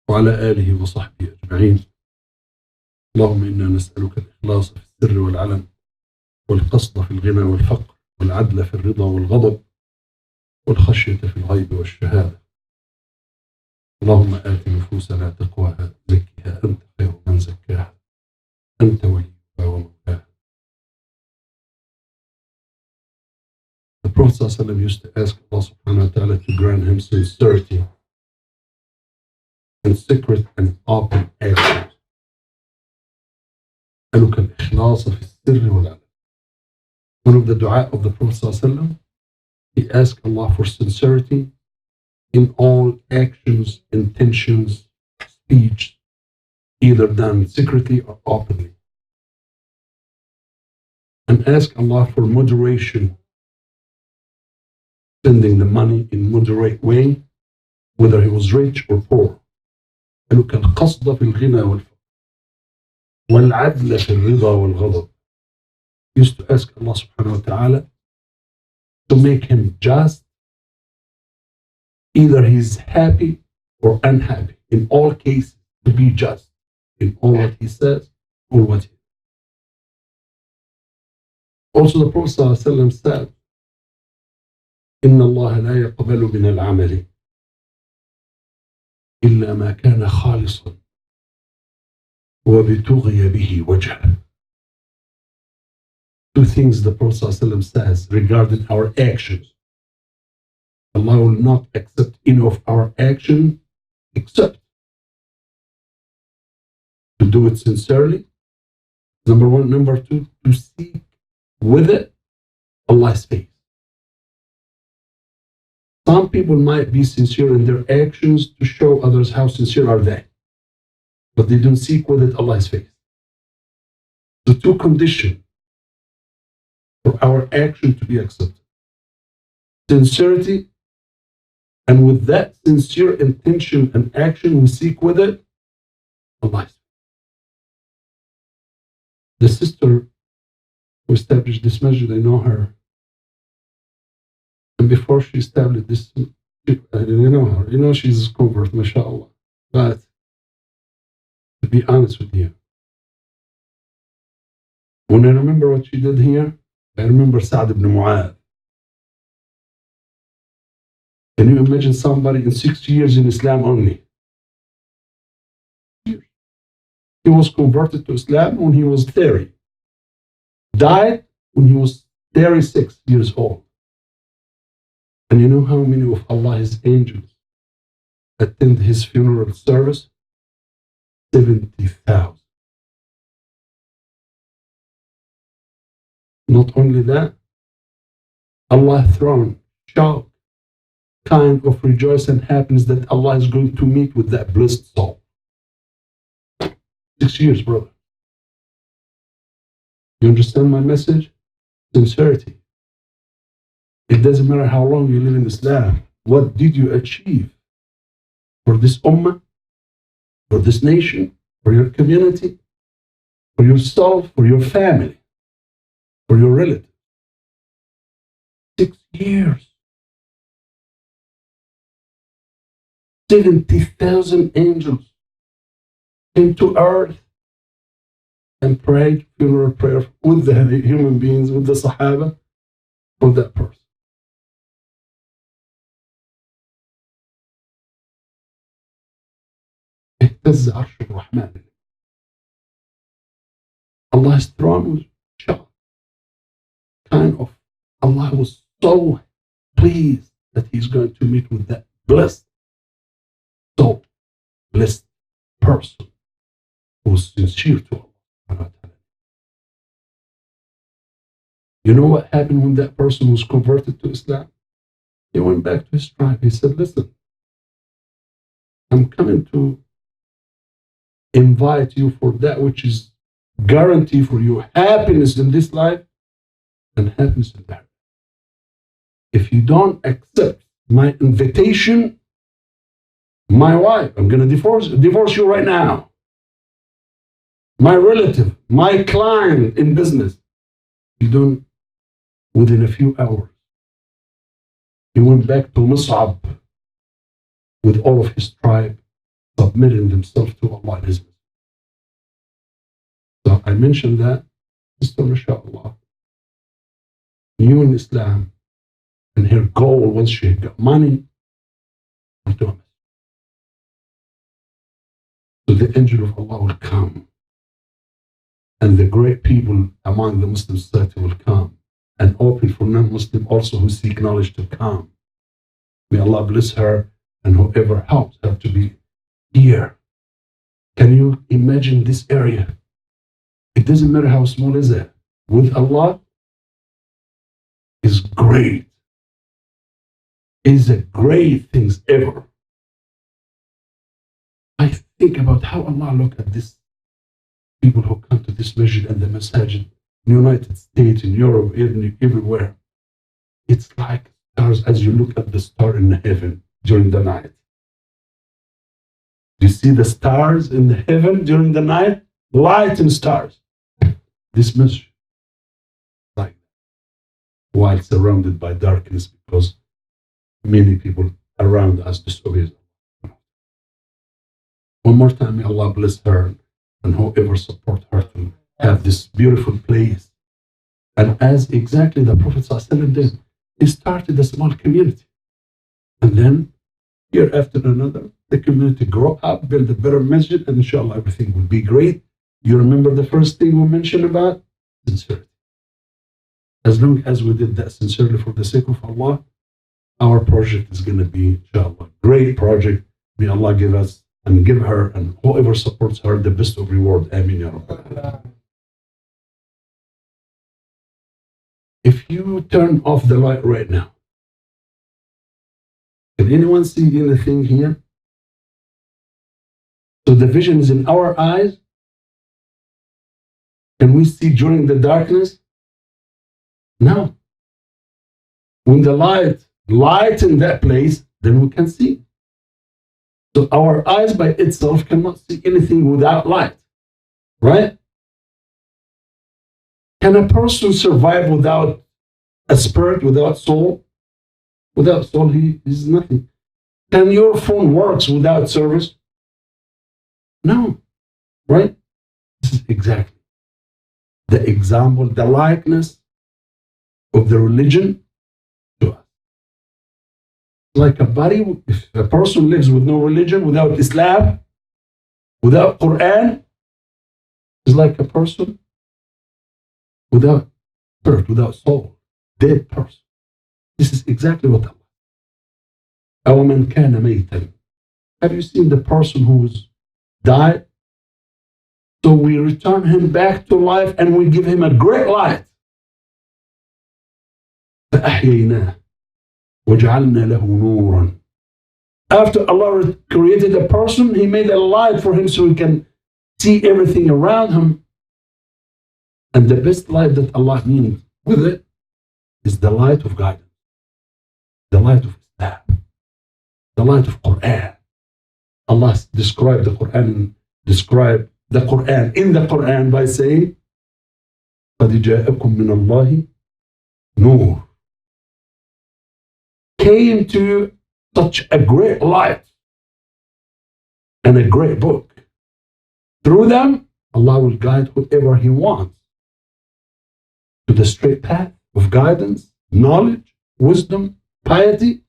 وعلى آله وصحبه أجمعين. اللهم إنا نسألك الإخلاص في السر والعلن، والقصد في الغنى والفقر، والعدل في الرضا والغضب، والخشية في الغيب والشهادة. اللهم آت نفوسنا تقواها، زكها أنت خير من زكاها، أنت وليها ومولاها. The Prophet ﷺ used to ask Allah subhanahu wa ta'ala to grant him sincerity in secret and open actions. أسألك الإخلاص في السر والعلن. One of the dua of the Prophet ﷺ, he asked Allah for sincerity in all actions, intentions, speech, either done secretly or openly. And ask Allah for moderation, spending the money in moderate way, whether he was rich or poor. أسألك القصد في الغنى والفقر، والعدل في الرضا والغضب. He used to ask Allah subhanahu wa ta'ala to make him just, either he's happy or unhappy. In all cases, to be just in all what he says or what he. Also, the Prophet ﷺ said, إن الله لا يقبل من العمل إلا ما كان خالصا وبتغي به وجهه. Two things the Prophet ﷺ says regarding our actions. Allah will not accept any of our action except to do it sincerely. Number one. Number two, to seek with it Allah's face. Some people might be sincere in their actions to show others how sincere are they, but they don't seek with it Allah's face. The two conditions for our action to be accepted: sincerity, and with that sincere intention and action we seek with it Allah's face. The sister who established this masjid, I know her. And before she established this, you know her. You know she's a convert, mashallah. But to be honest with you, when I remember what she did here, I remember Sa'd ibn Mu'adh. Can you imagine somebody in 6 years in Islam only? He was converted to Islam when he was 30. Died when he was 36 years old. And you know how many of Allah's angels attend his funeral service? 70,000. Not only that, Allah throne shout kind of rejoice and happiness that Allah is going to meet with that blessed soul. 6 years, brother. You understand my message? Sincerity. It doesn't matter how long you live in Islam. What did you achieve for this ummah, for this nation, for your community, for yourself, for your family, for your relatives? 6 years. 70,000 angels came to earth and prayed funeral prayer with the human beings, with the Sahaba, for that person. اهتز عرش الرحمن. Allah's throne was shocked. Kind of, Allah was so pleased that He's going to meet with that blessed soul, blessed person who was sincere to Allah. You know what happened when that person was converted to Islam? He went back to his tribe. He said, listen, I'm coming to invite you for that which is guarantee for you happiness in this life and happiness in that. If you don't accept my invitation, my wife, I'm going to divorce you right now. My relative, my client in business, you don't, within a few hours, he went back to Mus'ab with all of his tribe submitting themselves to Allah and His Messenger. So I mentioned that, Sister, mashallah, new in Islam, and her goal once she got money, will do it. So the angel of Allah will come, and the great people among the Muslim society will come, and open for non-Muslim also who seek knowledge to come. May Allah bless her and whoever helps her to be here. Can you imagine this area? It doesn't matter how small is it. With Allah is great. Is a great things ever. I think about how Allah look at this people who come to this masjid and the masajid in the United States, in Europe, everywhere. It's like stars as you look at the star in the heaven during the night. You see the stars in the heaven during the night? Light and stars. This masjid, like that, while surrounded by darkness because many people around us disobey. One more time, may Allah bless her and whoever support her to have this beautiful place. And as exactly the Prophet ﷺ did, he started a small community. And then, year after another, the community grow up, build a better masjid, and inshallah everything will be great. You remember the first thing we mentioned about? Sincerity. As long as we did that sincerely for the sake of Allah, our project is going to be, inshallah, great project. May Allah give us and give her and whoever supports her the best of reward. Ameen ya Rabbal. If you turn off the light right now, can anyone see anything here? So the vision is in our eyes. Can we see during the darkness? No. When the light in that place, then we can see. So our eyes by itself cannot see anything without light, right? Can a person survive without a spirit, without soul? Without soul, he is nothing. Can your phone work without service? No, right? This is exactly the example, the likeness of the religion to us. Like a body, if a person lives with no religion, without Islam, without Quran, is like a person without spirit, without soul, dead person. This is exactly what Allah. أَوَمَنْ كَانَ مَيْتًا. Have you seen the person who's died? So we return him back to life and we give him a great light. فَأَحْيَيْنَاهُ وَجَعَلْنَا لَهُ نُورًا. After Allah created a person, He made a light for him so he can see everything around him. And the best light that Allah means with it is the light of guidance, the light of Islam, the light of Quran. Allah described the Quran in the Quran by saying, قَدْ جَاءَكُم مِّنَ اللَّهِ نُورٌ. Came to such a great light and a great book. Through them, Allah will guide whoever He wants to the straight path of guidance, knowledge, wisdom, piety,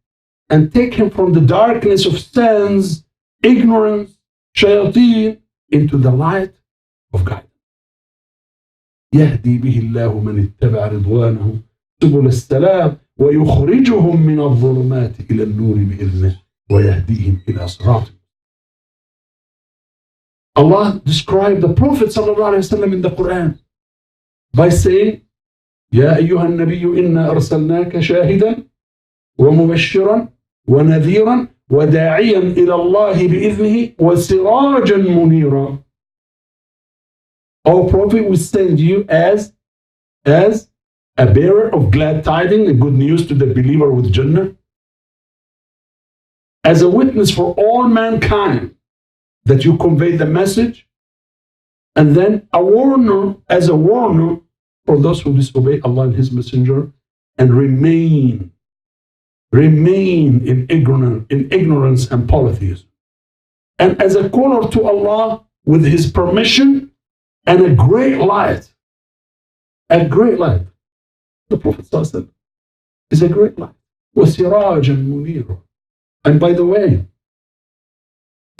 and take him from the darkness of sins, ignorance, shayateen, into the light of guidance. يهدي به الله من اتبع رضوانه سبل السلام ويخرجهم من الظلمات إلى النور بإذنه ويهديهم إلى صراط. Allah described the Prophet ﷺ in the Quran by saying, يا أيها النبي إنا أرسلناك شاهدا ومبشرا ونذيرا وداعيا إلى الله بإذنه وسراجا منيرا. O Prophet, we send you as a bearer of glad tidings and good news to the believer with Jannah, as a witness for all mankind that you convey the message, and then a warner, as a warner for those who disobey Allah and His Messenger and remain in ignorance and polytheism. and as a caller to Allah with His permission, and a great light. A great light. The Prophet ﷺ is a great light. وَسِرَاجًا مُنِيرًا. And by the way,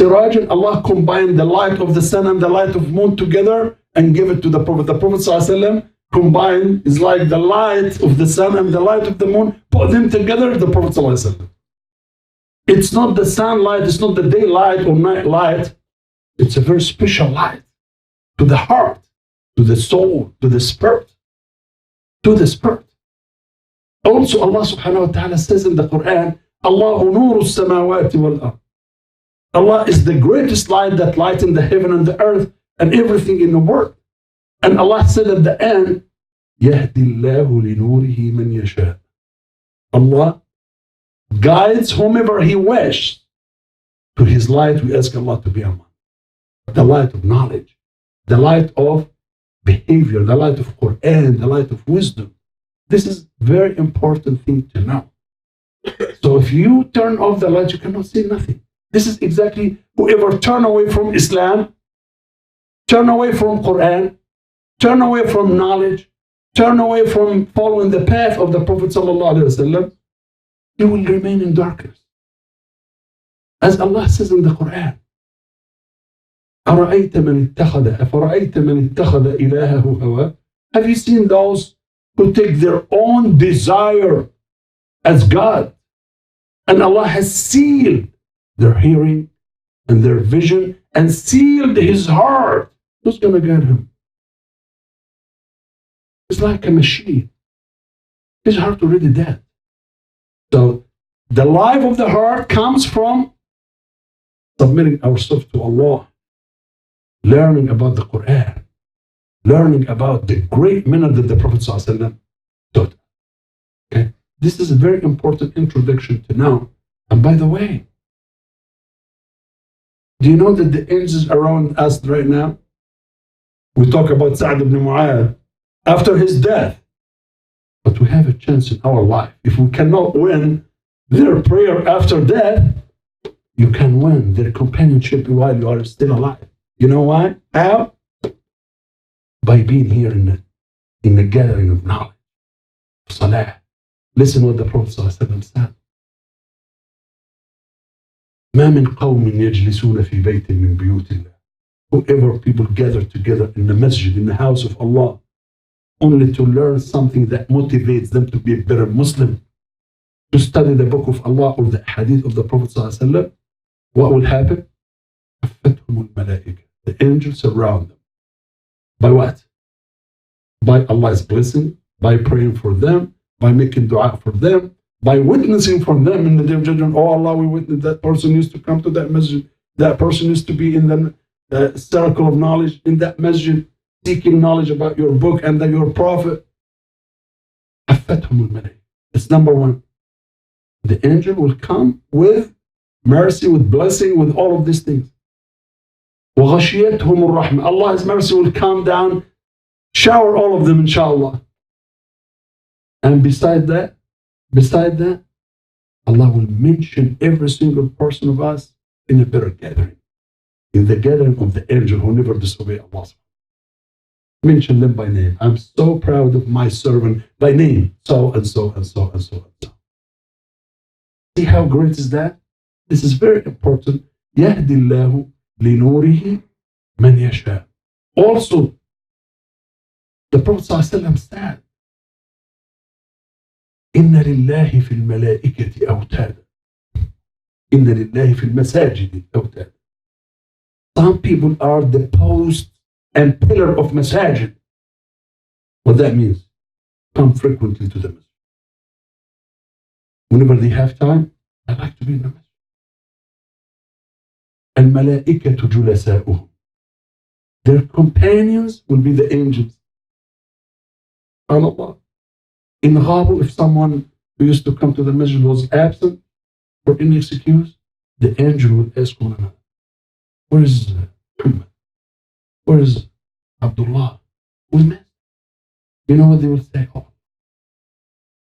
Sirajan, Allah combined the light of the sun and the light of moon together and gave it to the Prophet. The Prophet ﷺ combined is like the light of the sun and the light of the moon, put them together, the Prophet ﷺ. It's not the sunlight, it's not the daylight or night light. It's a very special light to the heart, to the soul, to the spirit. To the spirit. Also, Allah subhanahu wa ta'ala says in the Quran, Allahu nuru samawati wal ard. Allah is the greatest light that lights the heaven and the earth and everything in the world. And Allah said at the end, يَهْدِ اللَّهُ لِنُورِهِ مَنْ يَشَاءُ. Allah guides whomever He wishes to His light. We ask Allah to be among. The light of knowledge, the light of behavior, the light of Quran, the light of wisdom. This is a very important thing to know. So if you turn off the light, you cannot see nothing. This is exactly whoever turn away from Islam, turn away from Quran, turn away from knowledge, turn away from following the path of the Prophet ﷺ, you will remain in darkness. As Allah says in the Quran, أَرَأَيْتَ مَنِ اتَّخَذَ إِلَهَهُ هَوَاهُ. Have you seen those who take their own desire as God? And Allah has sealed their hearing and their vision and sealed his heart. Who's going to get him? It's like a machine. His heart already dead. So the life of the heart comes from submitting ourselves to Allah, learning about the Quran, learning about the great minute that the Prophet ﷺ taught. Okay? This is a very important introduction to know. And by the way, do you know that the angels around us right now, we talk about Sa'd ibn Mu'adh after his death, but we have a chance in our life. If we cannot win their prayer after death, you can win their companionship while you are still alive. You know why? How? By being here in the gathering of knowledge. Salah. Listen what the Prophet ﷺ said. ما من قوم يجلسون في بيت من بيوت الله. Whoever people gather together in the masjid, in the house of Allah, only to learn something that motivates them to be a better Muslim, to study the book of Allah or the hadith of the Prophet ﷺ, what will happen? حفتهم الملائكة. The angels surround them. By what? By Allah's blessing, by praying for them, by making dua for them, by witnessing for them in the day of judgment. Oh Allah, we witness that person used to come to that masjid. That person used to be in the circle of knowledge in that masjid, seeking knowledge about your book and your prophet. It's number one. The angel will come with mercy, with blessing, with all of these things. Allah's mercy will come down, shower all of them, inshallah. And beside that, Allah will mention every single person of us in a better gathering. In the gathering of the angel who never disobey Allah. Mention them by name. I'm so proud of my servant by name. So and so and so and so and so. See how great is that? This is very important. يَهْدِ اللَّهُ لِنُورِهِ مَنْ يَشَاءُ. Also, the Prophet ﷺ said, إِنَّ لِلَّهِ فِي الْمَلَائِكَةِ أَوْتَادًا. إِنَّ لِلَّهِ فِي الْمَسَاجِدِ أَوْتَادًا. Some people are the post and pillar of masajid. What that means? Come frequently to the masjid. Whenever they have time, I like to be in the masjid. الْمَلَائِكَةُ جُلَسَاؤُهُمْ. Their companions will be the angels. Allah. In Ghabu, if someone who used to come to the masjid was absent for any excuse, the angel would ask one another, where is Muhammad? Where is Abdullah? Who's missing? You know what they would say? Oh,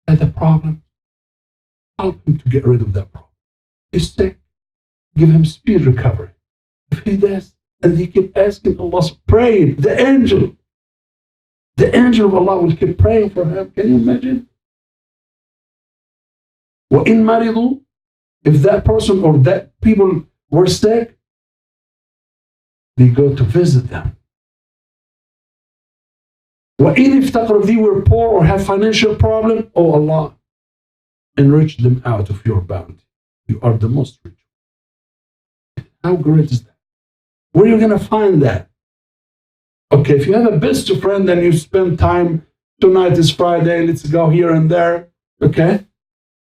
had a problem. Help him to get rid of that problem. He's sick. Give him speed recovery. If he does, and he keep asking Allah, praying, the angel of Allah will keep praying for him. Can you imagine? وَإِن مَرِضُوا, if that person or that people were sick, they go to visit them. وَإِن افتقروا, if they were poor or have financial problem, oh Allah, enrich them out of your bounty. You are the most rich. How great is that? Where are you going to find that? Okay, if you have a best friend and you spend time, tonight is Friday, let's go here and there, okay?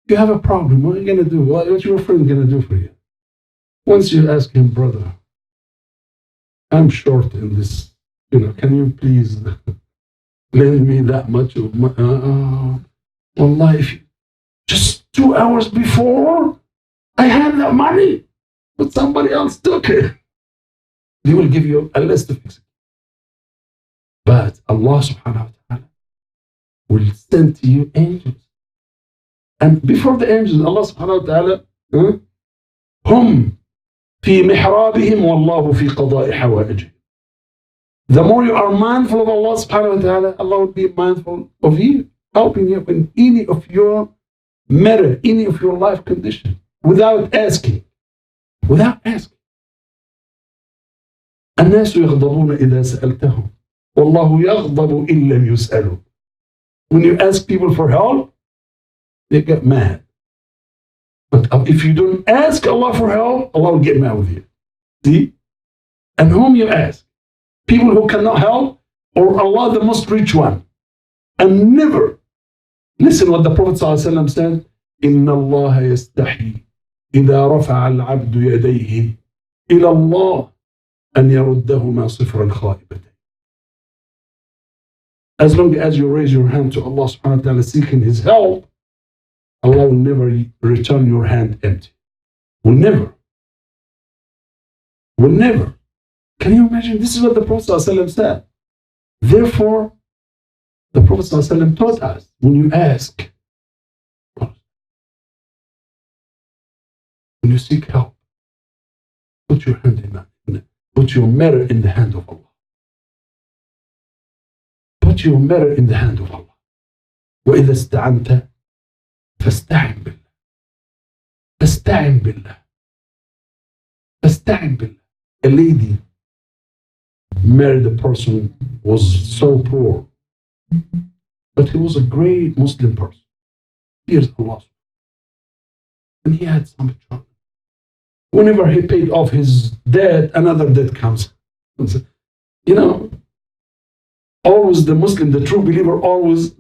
You have a problem, what are you going to do? What's your friend going to do for you? Once you ask him, brother, I'm short in this, can you please lend me that much of my, life? Just 2 hours before, I had that money, but somebody else took it. They will give you a list of excuses. But Allah subhanahu wa ta'ala will send to you angels. And before the angels, Allah subhanahu wa ta'ala, هم في محرابهم والله في قضاء حوائجهم. The more you are mindful of Allah subhanahu wa ta'ala, Allah will be mindful of you, helping you in any of your matter, any of your life condition, without asking. Without asking. الناس يغضبون إذا سألتهم والله يغضب إن لم يسألوا. When you ask people for help, they get mad. But if you don't ask Allah for help, Allah will get mad with you. See? And whom you ask? People who cannot help, or Allah the most rich one? And never. Listen what the Prophet ﷺ said. إن الله يستحي إذا رفع العبد يديه إلى الله أن يردهما صفرا خائبتين. As long as you raise your hand to Allah subhanahu wa ta'ala seeking His help, Allah will never return your hand empty. Will never. Will never. Can you imagine? This is what the Prophet ﷺ said. Therefore, the Prophet ﷺ taught us, when you ask, when you seek help, put your hand put your mirror in the hand of Allah. Put your mirror in the hand of Allah. وإذا استعنت فاستعن بالله. فاستعن بالله. فاستعن بالله. A lady married a person who was so poor, but he was a great Muslim person. Here's Allah. And he had some trouble. Whenever he paid off his debt, another debt comes. Always the Muslim, the true believer, always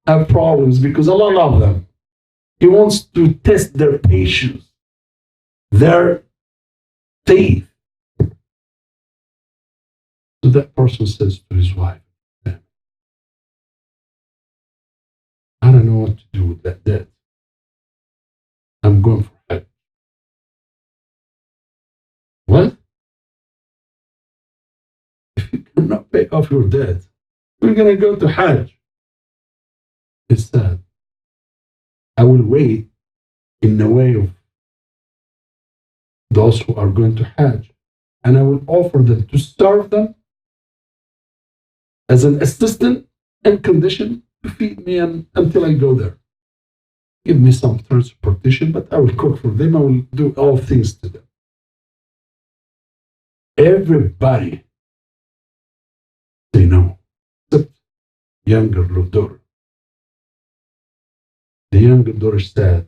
have problems because Allah loves them. He wants to test their patience, their faith. So that person says to his wife, I don't know what to do with that debt. I'm going for Hajj. What? If you cannot pay off your debt, we're going to go to Hajj. He said, I will wait in the way of those who are going to Hajj, and I will offer them to serve them as an assistant and condition to feed me until I go there. Give me some transportation, but I will cook for them. I will do all things to them. Everybody say no, except younger daughter. The younger daughter said,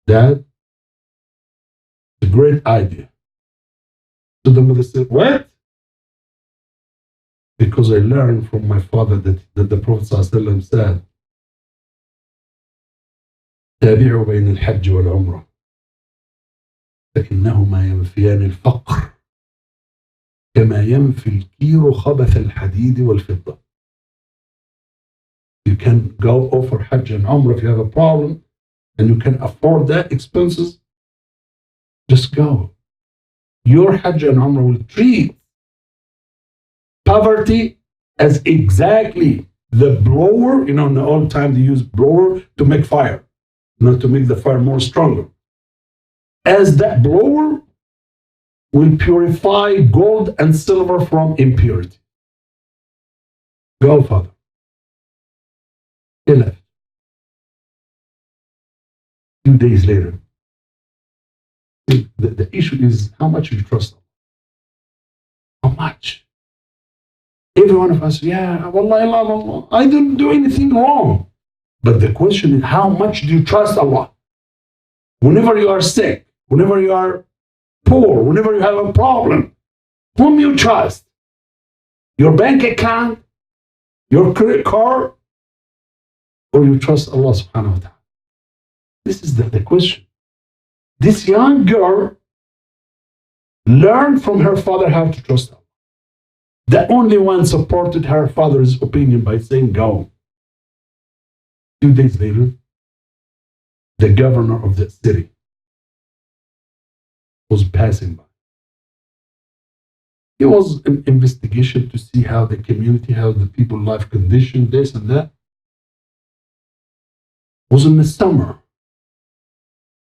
Dad, it's a great idea. So the mother said, what? Because I learned from my father that the Prophet ﷺ said, تابعوا بين الحج والعمرة فإنهما ينفيان الفقر كما ينفي الكير خبث الحديد والفضة. You can go over Hajj and Umrah if you have a problem and you can afford that expenses, just go. Your Hajj and Umrah will treat poverty as exactly the blower. In the old time they used blower to make fire, not to make the fire more stronger. As that blower will purify gold and silver from impurity. Go, Father. He left. 2 days later, the issue is how much you trust them. How much? Every one of us, yeah, Wallah, Allah, I didn't do anything wrong. But the question is, how much do you trust Allah? Whenever you are sick, whenever you are poor, whenever you have a problem, whom you trust? Your bank account, your credit card, or you trust Allah subhanahu wa ta'ala? This is the question. This young girl learned from her father how to trust Allah. The only one supported her father's opinion by saying, go. 2 days later, the governor of the city was passing by. It was an investigation to see how the community, how the people life condition, this and that. It was in the summer.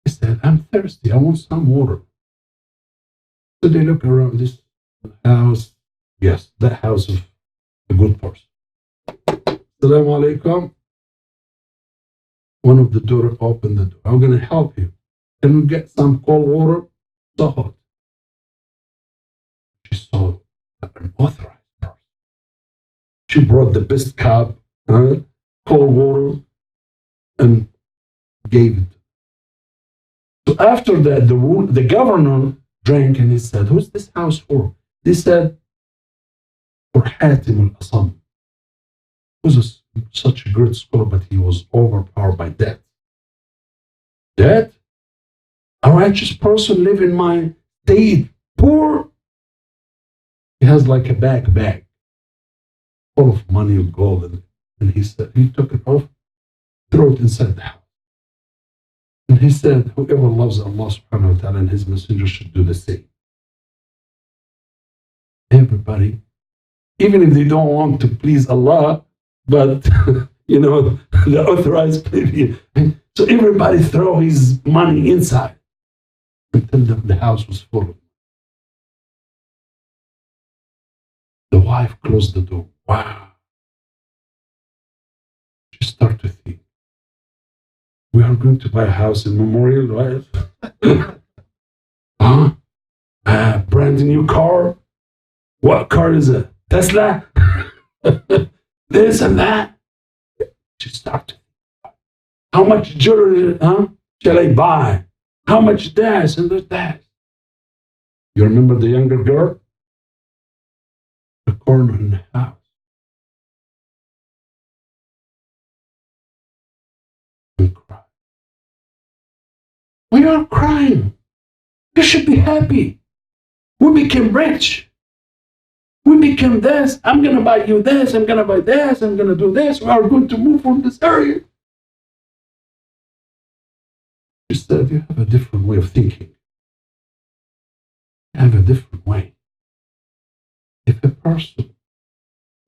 He said, I'm thirsty, I want some water. So they look around this house. Yes, that house of a good person. Assalamu alaikum. One of the daughters opened the door. I'm going to help you. Can we get some cold water? So hot. She saw an authorized person. She brought the best cup, cold water, and gave it. So after that, the governor drank and he said, who's this house for? He said, for Hatim al-Asam. He was such a great scholar, but he was overpowered by debt. Debt? A righteous person live in my state, poor. He has like a bag full of money and gold. And he said, he took it off, threw it inside the house. And he said, whoever loves Allah subhanahu wa ta'ala and his messenger should do the same. Everybody, even if they don't want to please Allah, but the authorized people. So everybody throw his money inside until the house was full. The wife closed the door. Wow. She started to think, we are going to buy a house in Memorial, right? Huh? A brand new car? What car is it? Tesla? This and that. She started. How much jewelry shall I buy? How much this and that? You remember the younger girl? The corner in the house. And cried. We are crying. You should be happy. We became rich. We became this. I'm going to buy you this. I'm going to buy this. I'm going to do this. We are going to move from this area. She said, you have a different way of thinking. You have a different way. If a person,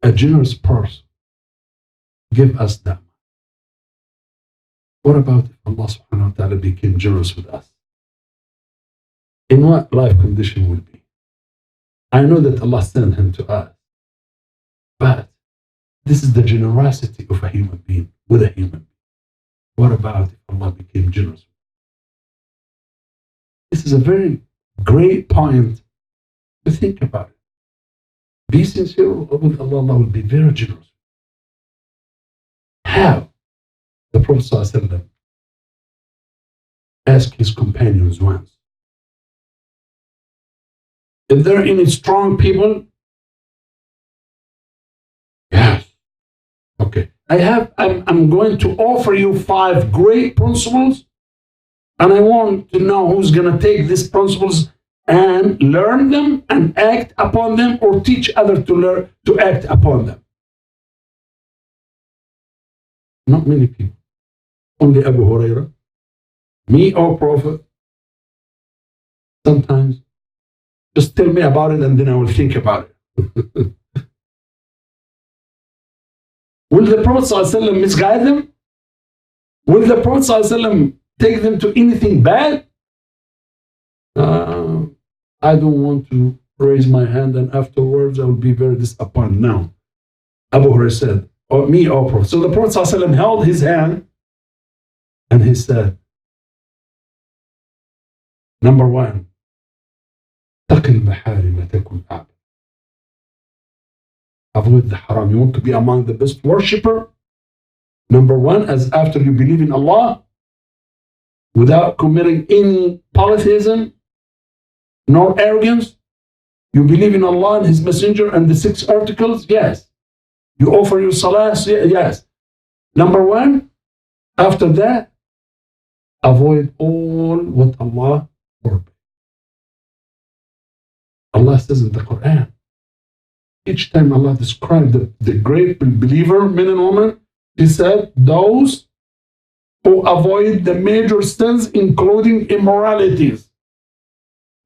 a generous person, give us that, what about if Allah subhanahu wa ta'ala became generous with us? In what life condition will be? I know that Allah sent him to us, but this is the generosity of a human being with a human being. What about if Allah became generous? This is a very great point to think about it. Be sincere with Allah, Allah will be very generous. How? The Prophet ﷺ asked his companions once, is there any strong people? Yes. Okay. I'm going to offer you 5 great principles, and I want to know who's going to take these principles and learn them and act upon them, or teach others to act upon them. Not many people. Only Abu Hurairah, me or Prophet. Sometimes, just tell me about it and then I will think about it. Will the Prophet ﷺ misguide them? Will the Prophet ﷺ take them to anything bad? I don't want to raise my hand, and afterwards I will be very disappointed. Now, Abu Hurairah said, or me, or Prophet. So the Prophet ﷺ held his hand and he said, number one, تقِ المحارم تكن أعبد. Avoid the haram. You want to be among the best worshipper? Number one, as after you believe in Allah, without committing any polytheism, nor arrogance, you believe in Allah and His Messenger and the 6 articles? Yes. You offer your salah? Yes. Number one, after that, avoid all what Allah forbade. Allah says in the Quran, each time Allah described the great believer, men and women, He said, those who avoid the major sins, including immoralities.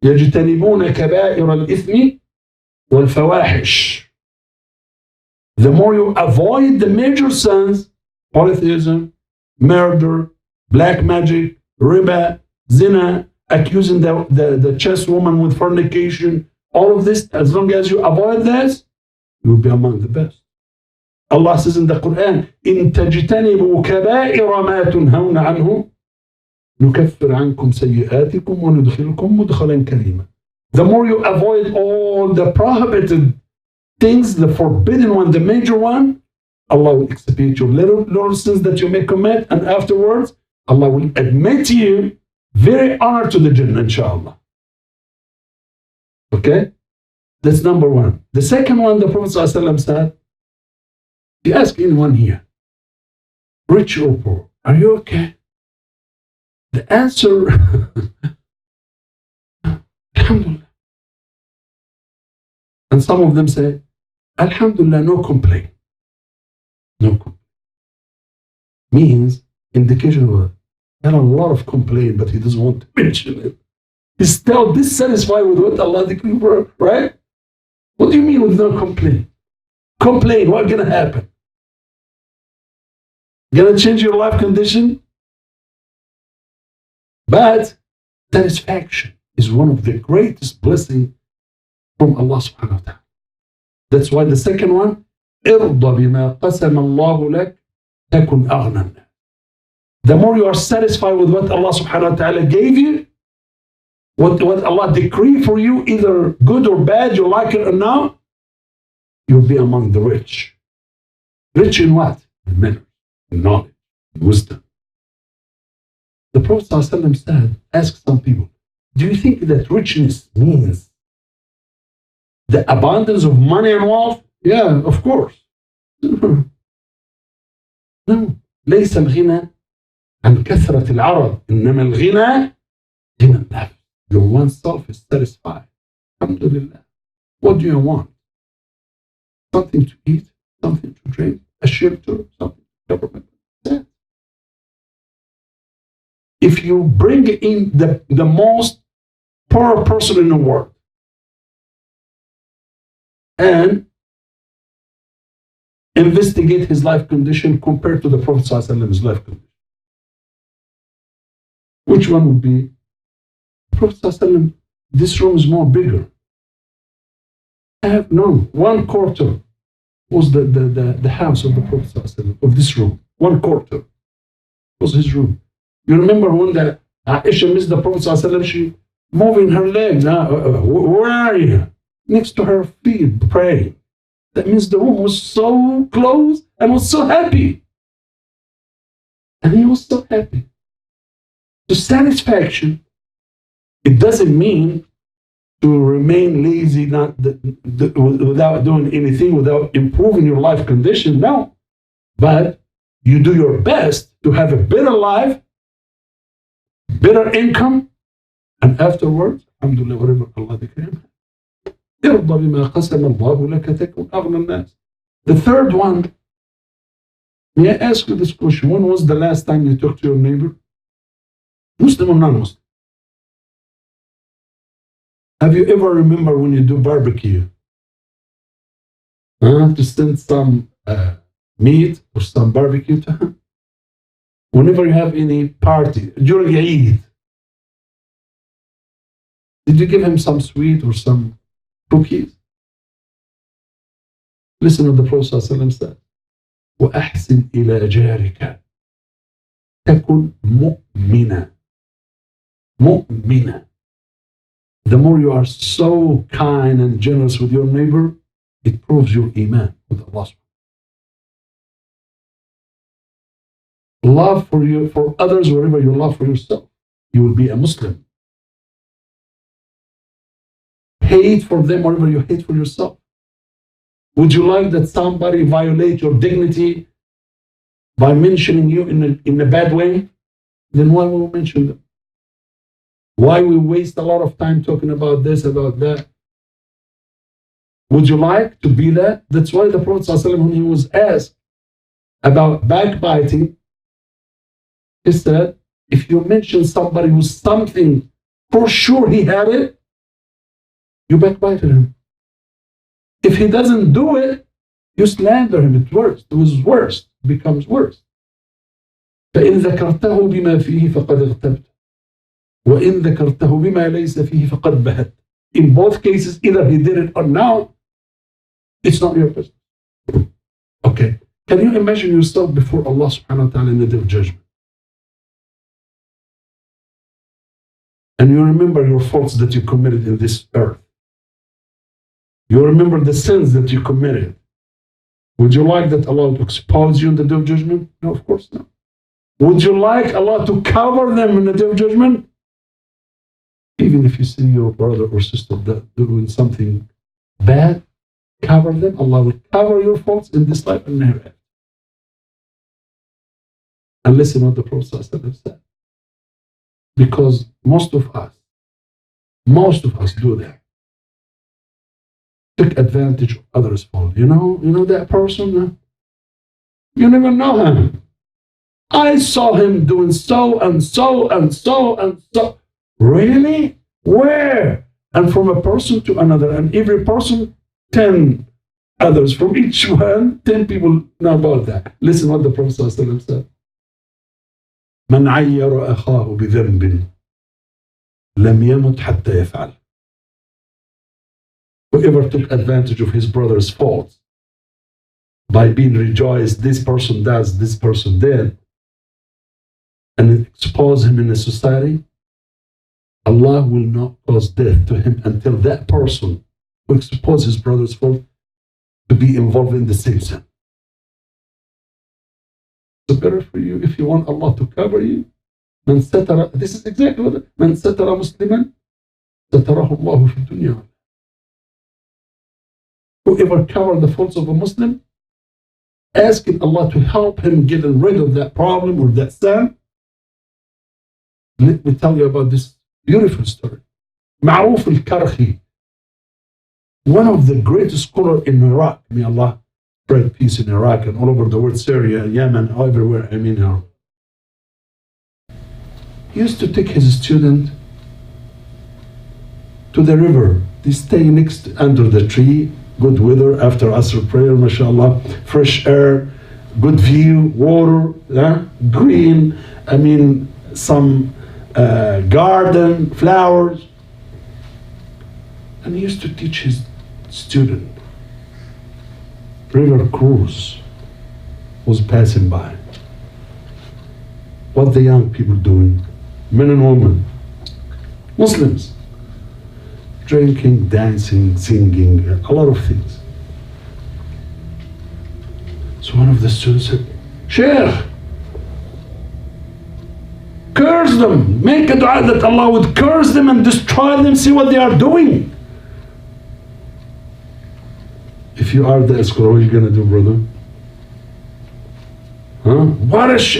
يجتنبون كبائر الإثم والفواحش. The more you avoid the major sins, polytheism, murder, black magic, riba, zina, accusing the chaste woman with fornication, all of this, as long as you avoid this, you will be among the best. Allah says in the Quran, إن تجتنبوا كبائر ما تنهون عنه نكفر عنكم سيئاتكم وندخلكم مدخلا كريما. The more you avoid all the prohibited things, the forbidden one, the major one, Allah will expiate your little sins that you may commit, and afterwards, Allah will admit you very honored to the Jannah, inshallah. Okay? That's number one. The second one, the Prophet ﷺ said, you ask anyone here, rich or poor, are you okay? The answer, Alhamdulillah. And some of them say, Alhamdulillah, no complaint. No complaint. Means, indication of he had a lot of complaint, but he doesn't want to mention it. He's still dissatisfied with what Allah decreed, right? What do you mean with no complaint? Complain, what's going to happen? Going to change your life condition? But satisfaction is one of the greatest blessings from Allah subhanahu wa ta'ala. That's why the second one, إِرْضَ بِمَا قَسَمَ اللَّهُ لَكَ تَكُنْ أَغْنَى النَّاسِ. The more you are satisfied with what Allah subhanahu wa ta'ala gave you, what Allah decreed for you, either good or bad, you like it or not, you'll be among the rich. Rich in what? In manners, in knowledge, in wisdom. The Prophet ﷺ said, ask some people, do you think that richness means the abundance of money and wealth? Yeah, of course. No. ليس الغنى عن كثرة العرض إنما الغنى غنى النفس. Your oneself is satisfied. Alhamdulillah. What do you want? Something to eat, something to drink, a shelter, something to cover. Yeah. If you bring in the most poor person in the world and investigate his life condition compared to the Prophet ﷺ's life condition, which one would be? Prophet ﷺ, this room is more bigger. I have no 1/4 was the house of the Prophet ﷺ, of this room. 1/4 was his room. You remember when the Aisha missed the Prophet ﷺ, she moving her legs. Where are you? Next to her feet, praying. That means the room was so close and was so happy. And he was so happy. So satisfaction, it doesn't mean to remain lazy, without doing anything, without improving your life condition. No. But you do your best to have a better life, better income, and afterwards, alhamdulillah, whatever Allah declared. ارضى بما قسم الله لك تكن أغنى الناس. The third one, may I ask you this question? When was the last time you talked to your neighbor? Muslim or non-Muslim? Have you ever remember when you do barbecue? To send some meat or some barbecue to him? Whenever you have any party, during Eid, Did you give him some sweet or some cookies? Listen what the Prophet ﷺ said. وَأَحْسِنْ إِلَى جَارِكَ تَكُنْ مُؤْمِنًا. مُؤْمِنًا. The more you are so kind and generous with your neighbor, it proves your iman with Allah. Love for you, for others, whatever you love for yourself, you will be a Muslim. Hate for them, whatever you hate for yourself. Would you like that somebody violate your dignity by mentioning you in a bad way? Then why will we mention them? Why we waste a lot of time talking about this, about that? Would you like to be that? That's why the Prophet ﷺ, when he was asked about backbiting, he said, if you mention somebody with something, for sure he had it, you backbited him. If he doesn't do it, you slander him. It's worse. It was worse. It becomes worse. فإن ذكرته بما فيه فقد اغتبت وإن ذكرته بما ليس فيه فقد بهت. In both cases, either he did it or not, it's not your business. Okay. Can you imagine yourself before Allah subhanahu wa ta'ala in the day of judgment? And you remember your faults that you committed in this earth. You remember the sins that you committed. Would you like that Allah would expose you in the day of judgment? No, of course not. Would you like Allah to cover them in the day of judgment? Even if you see your brother or sister doing something bad, cover them. Allah will cover your faults in this life and never after. And listen what the Prophet said. Because most of us do that. Take advantage of others' fault. You know that person? You never know him. I saw him doing so and so and so and so. Really? Where? And from a person to another. And every person, 10 others. From each one, 10 people know about that. Listen what the Prophet said. من عير أخاه بذنب لم يمت حتى يفعل. Whoever took advantage of his brother's faults by being rejoiced, this person does, this person did, and expose him in a society, Allah will not cause death to him until that person who exposed his brother's fault to be involved in the same sin. So better for you if you want Allah to cover you. من ستر, this is exactly what من ستر مسلما ستره الله في الدنيا. Whoever covered the faults of a Muslim, asking Allah to help him get rid of that problem or that sin. Let me tell you about this beautiful story. Ma'ruf al-Karhi, one of the greatest scholars in Iraq. May Allah spread peace in Iraq and all over the world, Syria, Yemen, everywhere. He used to take his student to the river. They stay under the tree, good weather after Asr prayer, mashallah, fresh air, good view, water, green, some garden, flowers. And he used to teach his student. River cruise was passing by. What the young people doing? Men and women, Muslims, drinking, dancing, singing, a lot of things. So one of the students said, Sheikh, curse them, make a dua that Allah would curse them and destroy them, see what they are doing. If you are the scholar, what are you going to do, brother?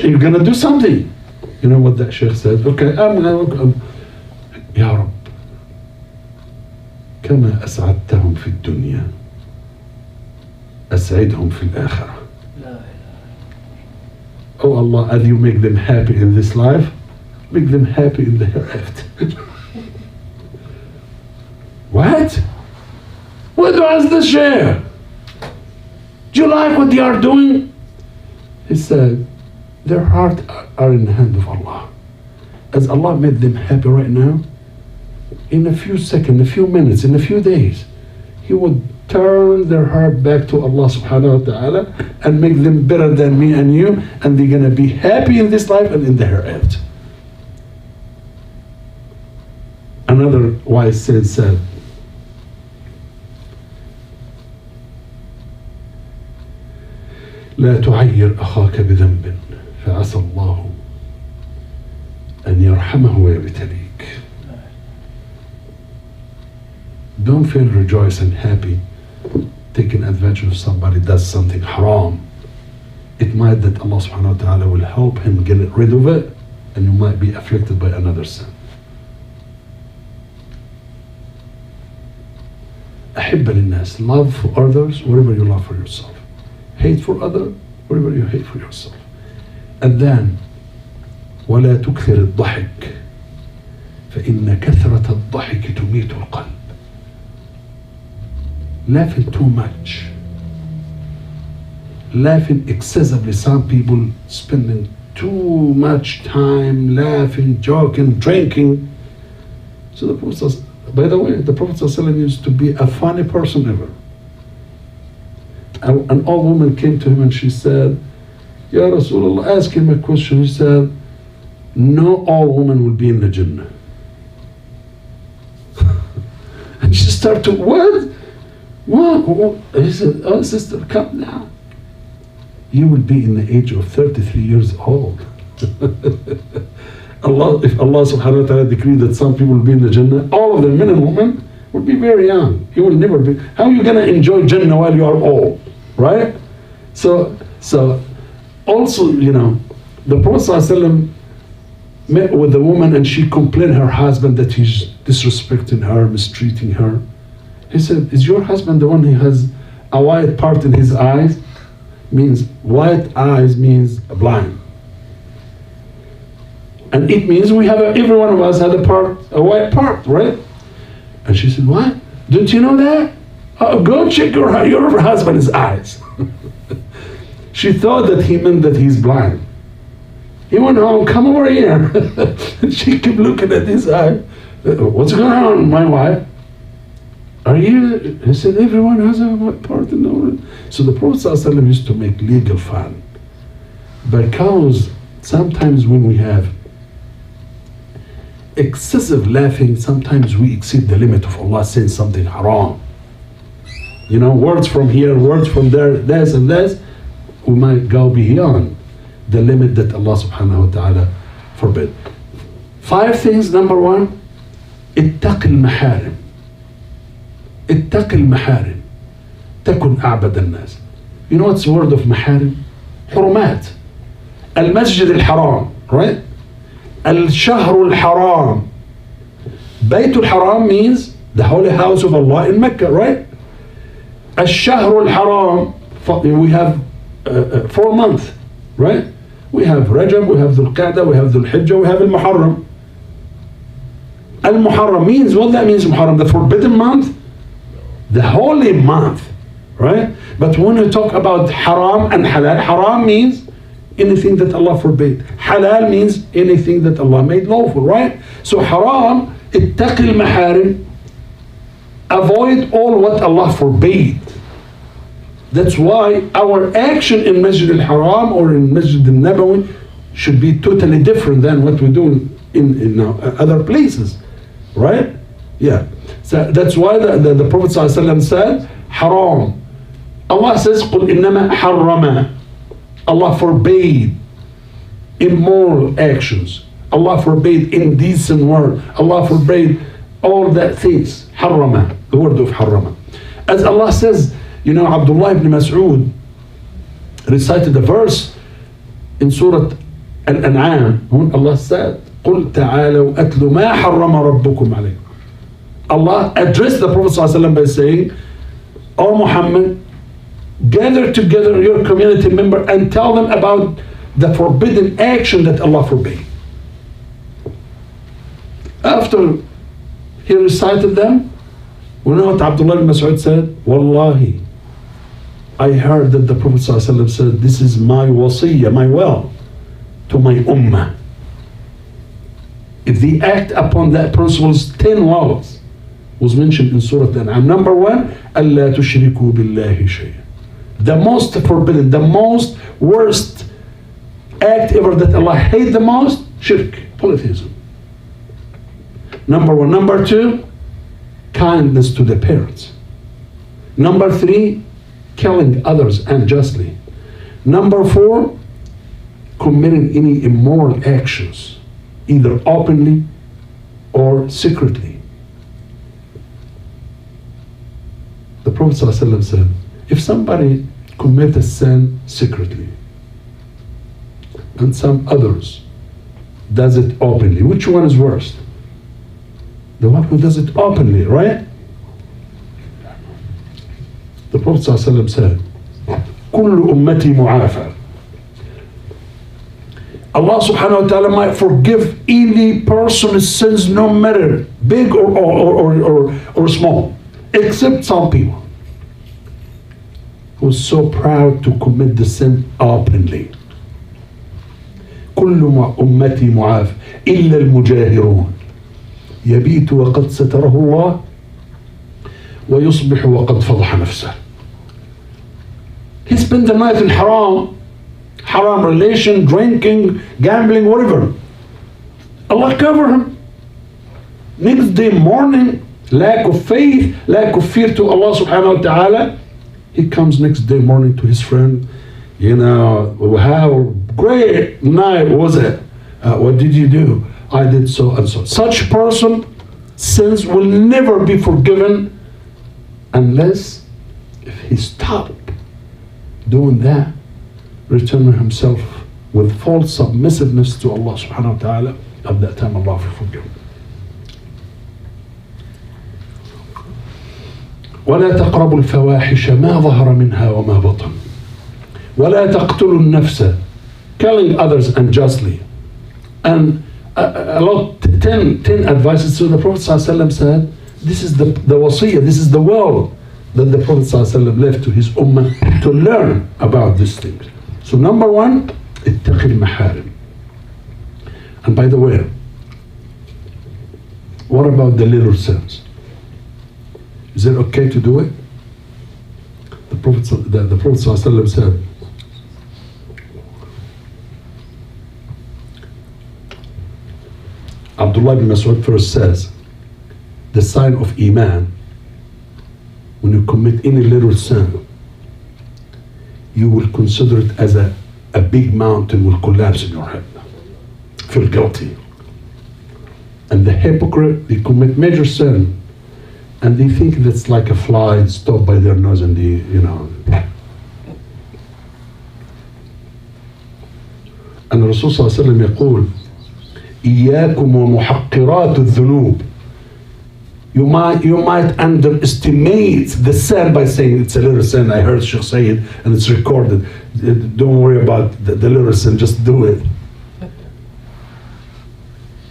You're going to do something. You know what that Sheikh said? Okay, يا رب كما أسعدتهم في الدنيا أسعدهم في الآخرة. Oh Allah, as you make them happy in this life, make them happy in the hereafter. What? What was the Sheikh? Do you like what they are doing? He said, their hearts are in the hand of Allah. As Allah made them happy right now, in a few seconds, a few minutes, in a few days, He would turn their heart back to Allah subhanahu wa ta'ala and make them better than me and you, and they're going to be happy in this life and in the hereafter. Another wise sage said, لا تعير أخاك بذنب فعسى الله أن يرحمه ويبتليك. Don't feel rejoiced and happy taking advantage of somebody does something haram. It might that Allah subhanahu wa ta'ala will help him get rid of it, and you might be afflicted by another sin. أحب للناس, love for others whatever you love for yourself. Hate for others whatever you hate for yourself. And then ولا تكثر الضحك فإن كثرة الضحك تميت القلب. Laughing too much, laughing excessively. Some people spending too much time laughing, joking, drinking. So the Prophet, by the way, the Prophet ﷺ used to be a funny person ever. An old woman came to him and she said, Ya Rasulullah, ask him a question. He said, no old woman will be in the Jannah. And she started to, what? What? He said, oh sister, come now. You will be in the age of 33 years old. If Allah subhanahu wa ta'ala decreed that some people will be in the Jannah, all of the men and women will be very young. You will never be. How are you going to enjoy Jannah while you are old? Right? So also, the Prophet ﷺ met with a woman and she complained her husband that he's disrespecting her, mistreating her. He said, is your husband the one who has a white part in his eyes? Means white eyes means blind. And it means every one of us had a white part, right? And she said, what? Didn't you know that? Go check your husband's eyes. She thought that he meant that he's blind. He went home, come over here. And she kept looking at his eye. What's going on, my wife? Are you? He said, everyone has a white part in the. So the Prophet ﷺ used to make legal fun. Because sometimes when we have excessive laughing, sometimes we exceed the limit of Allah saying something haram. Words from here, words from there, this and this, we might go beyond the limit that Allah subhanahu wa ta'ala forbid. 5 things. Number 1, اتق المحارم. اتق المحارم تكن أعبد الناس. You know what's the word of محارم? حرمات. المسجد الحرام, right? الشهر الحرام. بيت الحرام means the holy house of Allah in Mecca, right? الشهر الحرام, we have 4 months, right? We have Rajab, we have Dhul Qa'dah, we have Dhul Hijjah, we have Al-Muharram. Al-Muharram means, what that means, Muharram? The forbidden month? The holy month, right? But when we talk about haram and halal, haram means anything that Allah forbade. Halal means anything that Allah made lawful, right? So haram, ittaqi al-maharim, avoid all what Allah forbade. That's why our action in Masjid al-Haram or in Masjid al-Nabawi should be totally different than what we do in other places, right? Yeah. So that's why the Prophet ﷺ said, haram. Allah says, قُلْ إِنَّمَا حَرَّمَ. Allah forbade immoral actions. Allah forbade indecent words. Allah forbade all that things. Harrama, the word of harrama. As Allah says, Abdullah ibn Mas'ud recited a verse in Surah Al-An'am when Allah said, قُلْ تَعَالَوْا أَتْلُ مَا حَرَّمَ رَبُّكُمْ عَلَيْكُمْ. Allah addressed the Prophet ﷺ by saying, O Muhammad, gather together your community member and tell them about the forbidden action that Allah forbade. After he recited them, we know what Abdullah ibn Mas'ud said? Wallahi, I heard that the Prophet ﷺ said, this is my wasiyya, my will to my ummah. if they act upon that principles, 10 laws was mentioned in Surah Al-An'am. Number 1, أَلَّا تُشْرِكُوا بِاللَّهِ شَيْئًا. The most forbidden, the most worst act ever that Allah hates the most, shirk, polytheism. Number 1. Number 2, kindness to the parents. Number 3, killing others unjustly. Number 4, committing any immoral actions, either openly or secretly. The Prophet ﷺ said, if somebody commits a sin secretly and some others does it openly, which one is worse? The one who does it openly, right? The Prophet ﷺ said, كل أمتي معافى. Allah subhanahu wa ta'ala might forgive any person's sins, no matter big or small, except some people who are so proud to commit the sin openly. كل أمتي معافى إلا المجاهرون يبيت وقد ستره الله ويصبح وقد فضح نفسه. He spent the night in haram relation, drinking, gambling, whatever. Allah cover him. Next day morning, lack of faith, lack of fear to Allah subhanahu wa ta'ala. He comes next day morning to his friend, you know, how great night was it? What did you do? I did so and so. Such person, sins will never be forgiven unless if he stopped doing that, returning himself with full submissiveness to Allah subhanahu wa ta'ala. At that time Allah will forgive. ولا تقربوا الفواحش ما ظهر منها وما بطن ولا تقتلوا النفس, killing others unjustly. And a lot, 10 advices. So the Prophet ﷺ said, this is the wasiyah, this is the will that the Prophet ﷺ left to his ummah to learn about these things. So number 1, اتق المحارم. And by the way, what about the little sins? Is it okay to do it? The Prophet ﷺ said, Abdullah ibn Mas'ud first says, the sign of Iman, when you commit any little sin, you will consider it as a big mountain will collapse in your head. Feel guilty. And the hypocrite, they commit major sin, and they think that's like a fly stopped by their nose, and they, you know. And Rasul sallallahu alayhi wa sallam يقول إياكم ومحقرات الذنوب. You might underestimate the sin by saying it's a little sin. I heard Sheikh say it and it's recorded. Don't worry about the little sin, just do it.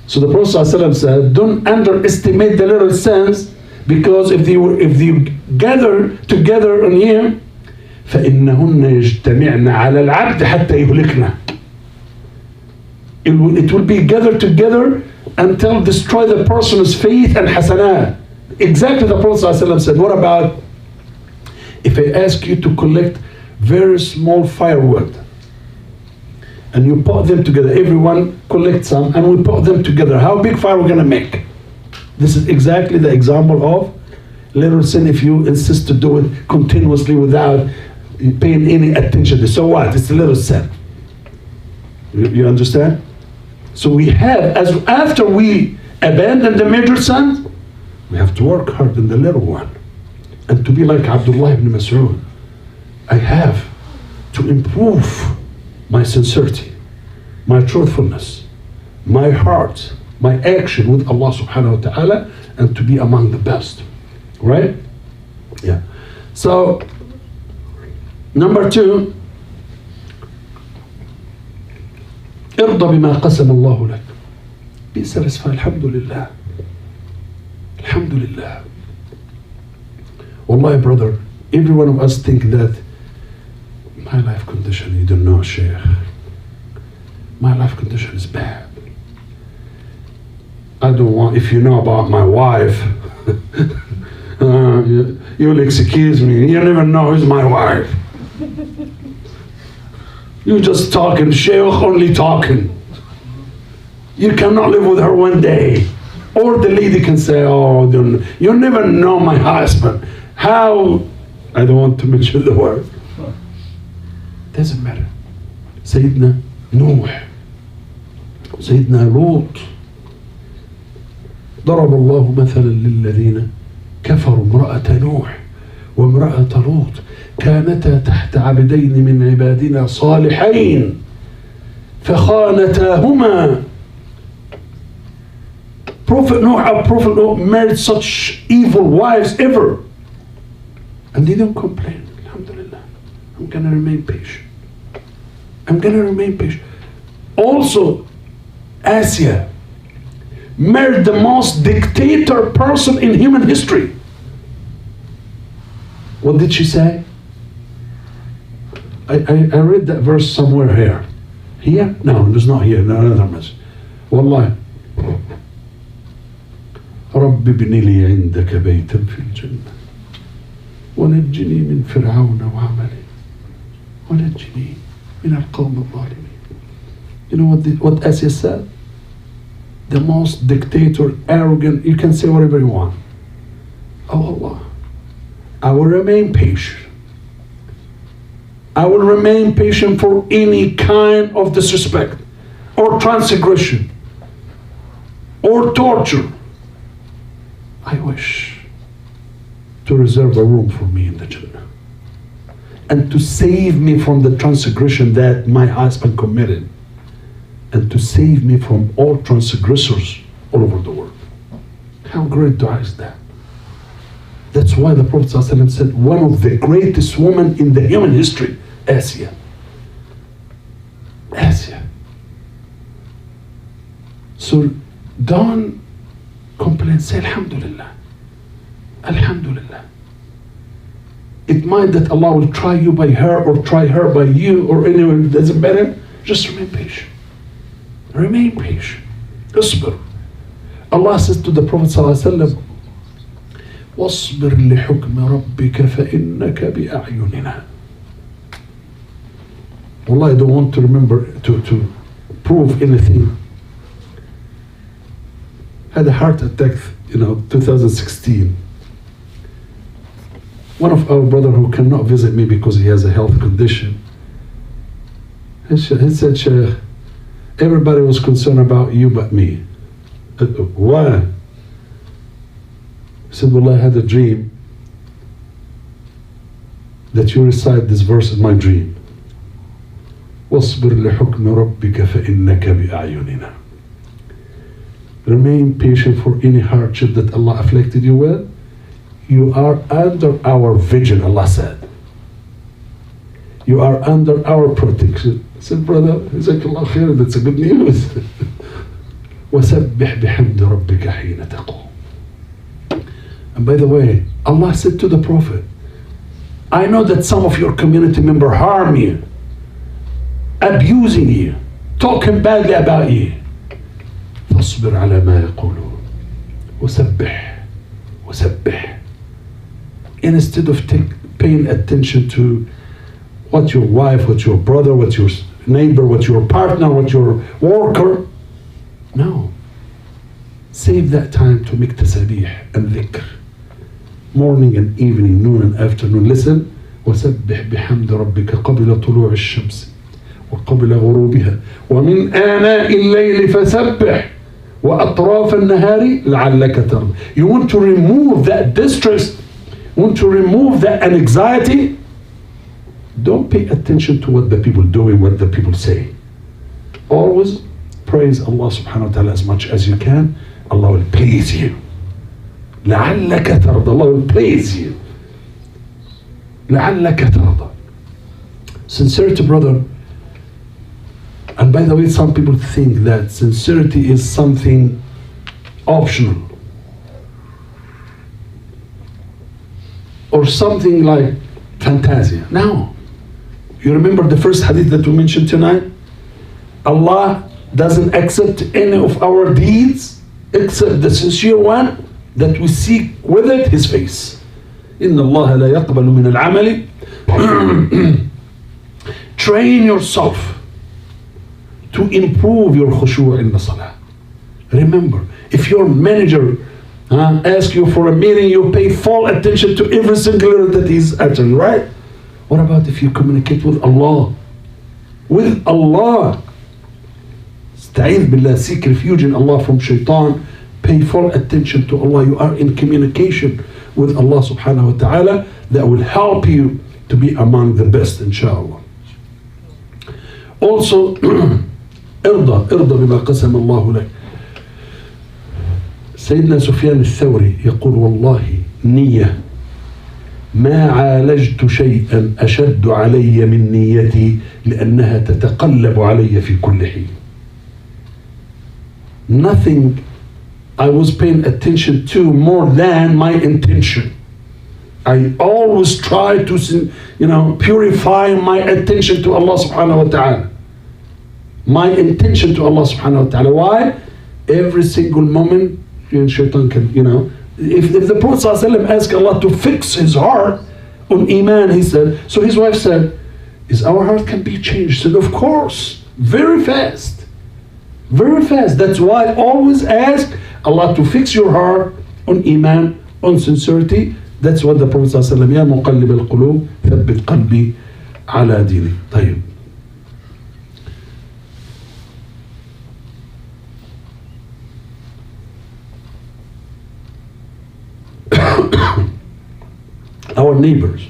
So the Prophet ﷺ said, don't underestimate the little sins, because if they gather together on here, فإنهن يجتمعن على العبد حتى يهلكنا. It will be gathered together until destroy the person's faith and hasanat. Exactly the Prophet ﷺ said. What about if I ask you to collect very small firewood and you put them together, everyone collect some and we put them together, how big fire we're going to make? This is exactly the example of little sin if you insist to do it continuously without paying any attention. So what? It's a little sin. You understand? So we have, after we abandon the major sins, we have to work hard in the little one. And to be like Abdullah ibn Mas'ud, I have to improve my sincerity, my truthfulness, my heart, my action with Allah subhanahu wa ta'ala, and to be among the best. Right? Yeah. So, number 2, ارضى بما قسم الله لك. Be satisfied. Alhamdulillah. Alhamdulillah. Wallahi, brother, every one of us think that my life condition, you don't know, Sheikh. My life condition is bad. I don't want, if you know about my wife, you'll excuse me. You never know who's my wife. You just talking, Sheikh, only talking. You cannot live with her one day. Or the lady can say, oh, you never know my husband. How? I don't want to mention the word. Doesn't matter. Sayyidina Nuh, Sayyidina Lut. ضرب الله مثلا للذين كفروا امرأة نوح وامرأة لوط كانتا تحت عبدين من عبادنا صالحين فخانتاهما. Prophet Noah married such evil wives ever, and they don't complain. Alhamdulillah. I'm gonna remain patient. I'm gonna remain patient. Also, Asya married the most dictator person in human history. What did she say? I read that verse somewhere here. Here? No, it was not here. No, another message. Wallahi. رب ابن لي عندك بيتا في الجنة ونجني من فرعون وعمله ونجني من القوم الظالمين. You know what Asya said? The most dictator, arrogant, you can say whatever you want. Oh Allah, I will remain patient. I will remain patient for any kind of disrespect or transgression or torture. I wish to reserve a room for me in the Jannah and to save me from the transgression that my husband committed and to save me from all transgressors all over the world. How great dua is that? That's why the Prophet ﷺ said one of the greatest women in the human history, Asya. Asya. So don't complain, say Alhamdulillah. Alhamdulillah. It might that Allah will try you by her or try her by you or anyone, it doesn't matter. Just remain patient. Remain patient. اصبر. Allah says to the Prophet ﷺ, واصبر لحكم ربك فإنك بأعيننا. Wallah, I don't want to remember to prove anything. Had a heart attack, 2016. One of our brother who cannot visit me because he has a health condition, he said, Sheikh, everybody was concerned about you but me. Why? He said, well, I had a dream that you recite this verse in my dream. واصبر لحكم ربك فإنك بأعيننا. Remain patient for any hardship that Allah afflicted you with. You are under our vision, Allah said. You are under our protection. I said, brother, Jazakallah khair, that's a good news. وَسَبِّحْ بِحَمْدِ رَبِّكَ حِينَ تَقُومُ. And by the way, Allah said to the Prophet, I know that some of your community members harm you, abusing you, talking badly about you. فاصبر على ما يقولون وسبح. Instead of paying attention to what your wife, what your brother, what your neighbor, what your partner, what your worker, no. Save that time to make tasabih and dhikr. Morning and evening, noon and afternoon. Listen. وسبح بحمد ربك قبل طلوع الشمس وقبل غروبها ومن آناء الليل فسبح وأطراف النهار لعلك ترضى. You want to remove that distress, want to remove that anxiety, don't pay attention to what the people doing, what the people say. Always praise Allah subhanahu wa ta'ala as much as you can. Allah will please you. لعلك ترضى. Allah will please you. لعلك ترضى. Sincerity, brother. And by the way, some people think that sincerity is something optional or something like fantasia. No. You remember the first hadith that we mentioned tonight? Allah doesn't accept any of our deeds except the sincere one that we seek with it His face. إن الله لا يقبل من العمل. Train yourself to improve your khushu' in the salah. Remember, if your manager asks you for a meeting, you pay full attention to every single word that he's uttering, right? What about if you communicate with Allah? With Allah. Sta'idh billah, seek refuge in Allah from shaitan. Pay full attention to Allah. You are in communication with Allah subhanahu wa ta'ala. That will help you to be among the best, inshallah. Also, ارضى بما قسم الله لك. سيدنا سفيان الثوري يقول والله نية ما عالجت شيئا أشد علي من نيتي لأنها تتقلب علي في كل حين. Nothing I was paying attention to more than my intention. I always try to, purify my attention to Allah subhanahu wa ta'ala. My intention to Allah subhanahu wa ta'ala. Why? Every single moment, shaitan can, if the Prophet ﷺ asked Allah to fix his heart on Iman, he said, so his wife said, is our heart can be changed? He said, of course, very fast. Very fast. That's why always ask Allah to fix your heart on Iman, on sincerity. That's what the Prophet ﷺ, يا مقلب القلوب ثبت قلبي على ديني. طيب. Our neighbors.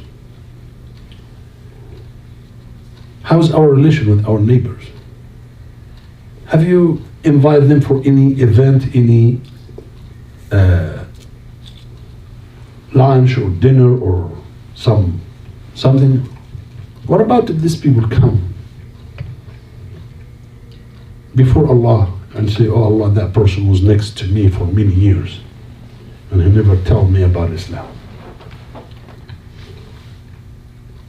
How's our relation with our neighbors? Have you invited them for any event, any lunch or dinner or something? What about if these people come before Allah and say, oh Allah, that person was next to me for many years and he never told me about Islam?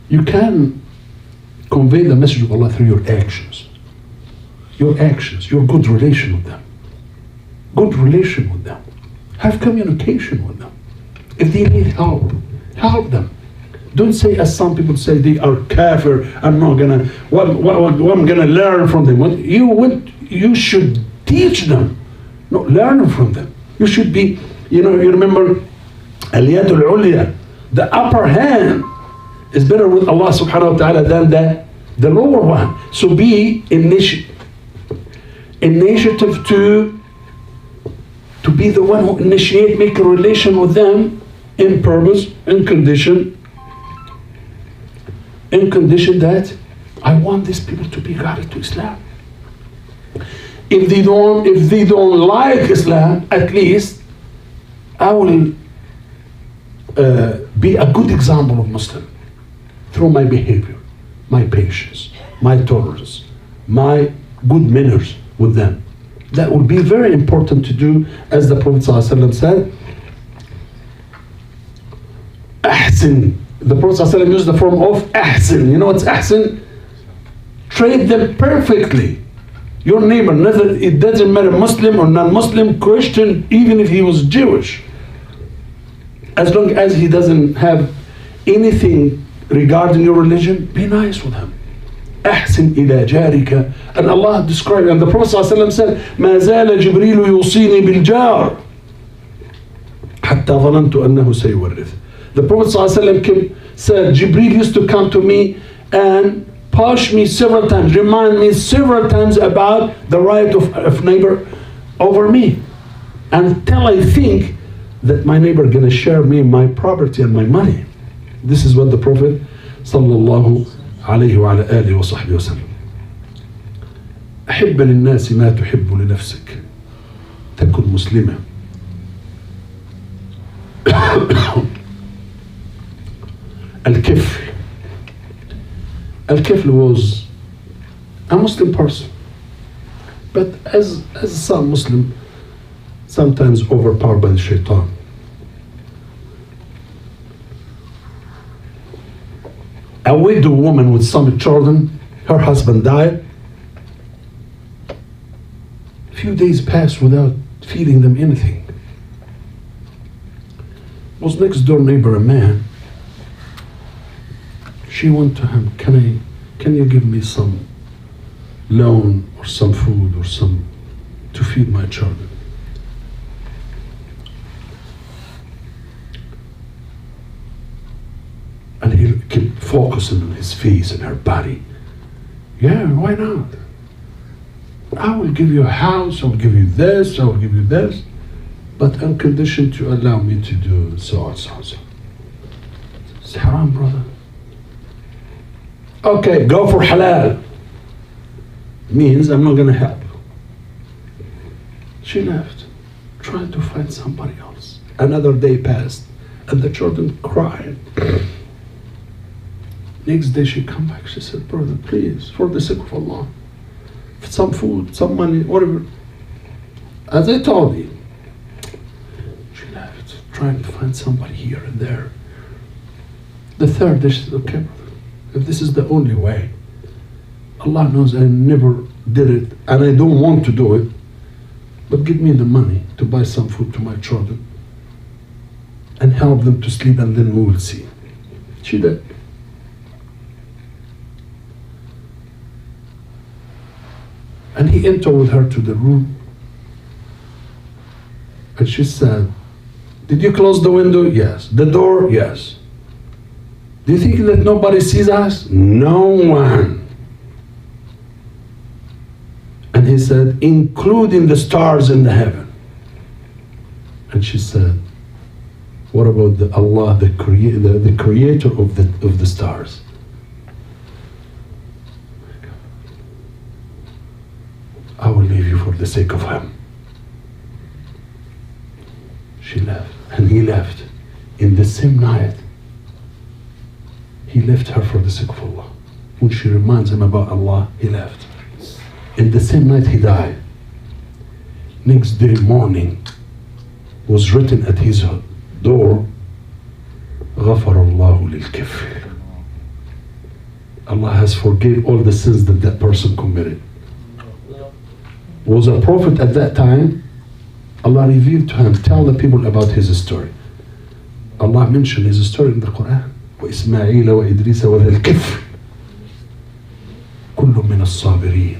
You can convey the message of Allah through your actions. Your actions, your good relation with them. Good relation with them. Have communication with them. If they need help, help them. Don't say, as some people say, they are kafir. I'm not gonna. What I'm gonna learn from them? You should teach them, not learn from them. You should be. You remember, al-yad al-ulya, the upper hand is better with Allah subhanahu wa ta'ala than the lower one. So be initiative to be the one who initiate, make a relation with them in purpose, in condition that I want these people to be guided to Islam. If they don't like Islam, at least I will be a good example of Muslim through my behavior, my patience, my tolerance, my good manners with them. That would be very important to do, as the Prophet ﷺ said. Ahsin. The Prophet ﷺ used the form of ahsin. You know what's ahsin? Treat them perfectly. Your neighbor, it doesn't matter Muslim or non-Muslim, Christian, even if he was Jewish. As long as he doesn't have anything regarding your religion, be nice with him. أحسن إلى جارك. And Allah described, and the Prophet ﷺ said, ما زال جبريل يوصيني بالجار حتى ظننت أنه سيورث. The Prophet ﷺ said, Jibreel used to come to me and push me several times, remind me several times about the right of neighbor over me, until I think that my neighbor gonna share me my property and my money. This is what the Prophet sallallahu عليه وعلى آله وصحبه وسلم. أحب للناس ما تحب لنفسك تكن مسلمة. Al-Kifl was a Muslim person, but as some Muslim, sometimes overpowered by the shaitan. A widow woman with some children, her husband died. A few days passed without feeding them anything. Was next door neighbor a man. She went to him, can you give me some loan or some food or some to feed my children? And he kept focusing on his face and her body. Yeah, why not? I will give you a house, I will give you this, I will give you this, but on condition to allow me to do so and so and so. It's haram, brother. Okay, go for halal. Means I'm not going to help. She left, trying to find somebody else. Another day passed, and the children cried. Next day she come back, she said, brother, please, for the sake of Allah, some food, some money, whatever. As I told you, she left, trying to find somebody here and there. The third day she said, okay, brother, if this is the only way, Allah knows I never did it and I don't want to do it, but give me the money to buy some food to my children and help them to sleep, and then we will see. She did. And he entered with her to the room, and she said, did you close the window? Yes. The door? Yes. Do you think that nobody sees us? No one. And he said, including the stars in the heaven. And she said, what about Allah, the creator of the stars? I will leave you for the sake of him. She left, and he left. In the same night, he left her for the sake of Allah. When she reminds him about Allah, he left. In the same night, he died. Next day morning, was written at his door, غفر الله للكفر. Allah has forgave all the sins that person committed. Was a prophet at that time. Allah revealed to him, tell the people about his story. Allah mentioned his story in the Quran. وإسماعيل وإدريس وذا الكفر كل من الصابرين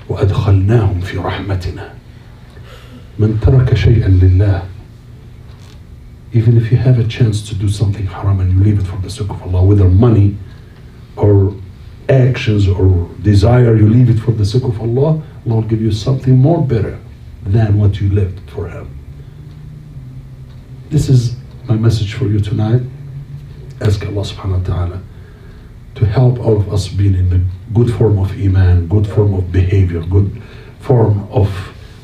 وأدخلناهم في رحمتنا. من ترك شيئا لله. Even if you have a chance to do something haram and you leave it for the sake of Allah, whether money or actions or desire, you leave it for the sake of Allah, Allah will give you something more better than what you left for Him. This is my message for you tonight. Ask Allah subhanahu wa ta'ala to help all of us being in the good form of iman, good form of behavior, good form of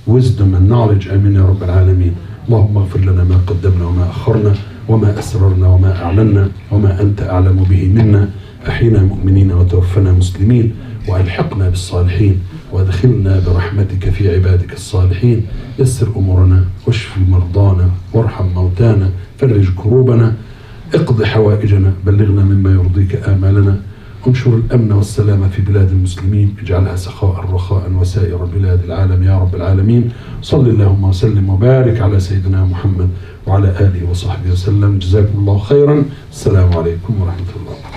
wisdom and knowledge. Amin ya Rabbil Alameen. اللهم اغفر لنا ما قدمنا وما أخرنا وما أسررنا وما أعلنا وما أنت أعلم به منا. أحينا مؤمنين وتوفنا مسلمين وألحقنا بالصالحين وادخلنا برحمتك في عبادك الصالحين. يسر أمورنا واشف مرضانا وارحم موتانا فرج كروبنا اقض حوائجنا بلغنا مما يرضيك آمالنا. انشر الأمن والسلام في بلاد المسلمين اجعلها سخاء رخاء وسائر بلاد العالم يا رب العالمين. صل اللهم وسلم وبارك على سيدنا محمد وعلى آله وصحبه وسلم. جزاكم الله خيرا. السلام عليكم ورحمة الله.